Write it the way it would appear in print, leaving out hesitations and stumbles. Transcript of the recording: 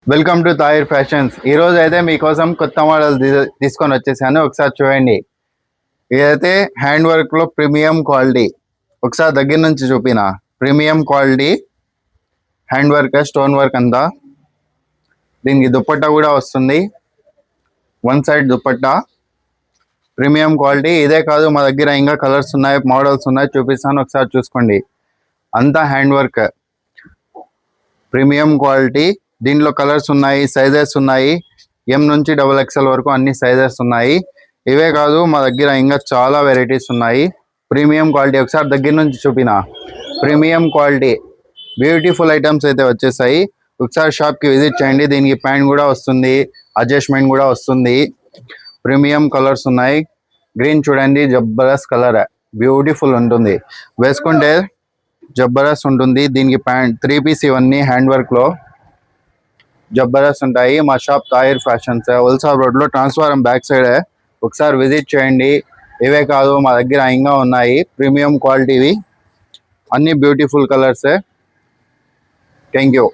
Welcome to Tahir fashions. ఈ రోజు అయితే మీకోసం కొత్త మోడల్ తీసుకొని వచ్చేసాను. ఒకసారి చూడండి. ఇదైతే హ్యాండ్ వర్క్ లో ప్రీమియం క్వాలిటీ. ఒకసారి దగ్గర నుంచి చూపిన premium quality hand work, stone work అంతా. దీనికి దుపట్టా కూడా వస్తుంది, one side dupatta. Premium quality. ఇదే కాదు, మా దగ్గర ఇంకా కలర్స్ ఉన్నాయి, మోడల్స్ ఉన్నాయి, చూపిస్తాను. ఒకసారి చూసుకోండి. అంతా హ్యాండ్ వర్క్, ప్రీమియం క్వాలిటీ. దీంట్లో కలర్స్ ఉన్నాయి, సైజెస్ ఉన్నాయి. ఎం నుంచి XXL వరకు అన్ని సైజెస్ ఉన్నాయి. ఇవే కాదు, మా దగ్గర ఇంకా చాలా వెరైటీస్ ఉన్నాయి. Premium quality. ఒకసారి దగ్గర నుంచి చూపిన ప్రీమియం క్వాలిటీ బ్యూటిఫుల్ ఐటమ్స్ అయితే వచ్చేసాయి. ఒకసారి షాప్కి విజిట్ చేయండి. దీనికి ప్యాంట్ కూడా వస్తుంది, అడ్జస్ట్మెంట్ కూడా వస్తుంది. ప్రీమియం కలర్స్ ఉన్నాయి. గ్రీన్ చూడండి, జబర్దస్త్ కలర్, బ్యూటిఫుల్ ఉంటుంది. వేసుకుంటే జబర్దస్త్ ఉంటుంది. దీనికి ప్యాంట్ 3 పీస్, ఇవన్నీ హ్యాండ్ వర్క్ లో జబర్దస్త్ ఉంటాయి. మా షాప్ తాహిర్ ఫ్యాషన్స్, వల్సా రోడ్ లో, ట్రాన్స్ఫారం బ్యాక్ సైడ్. ఒకసారి విజిట్ చేయండి. ఇవే కాదు, మా దగ్గర ఇంకా ఉన్నాయి ప్రీమియం క్వాలిటీవి, అన్ని బ్యూటిఫుల్ కలర్స్. Thank you.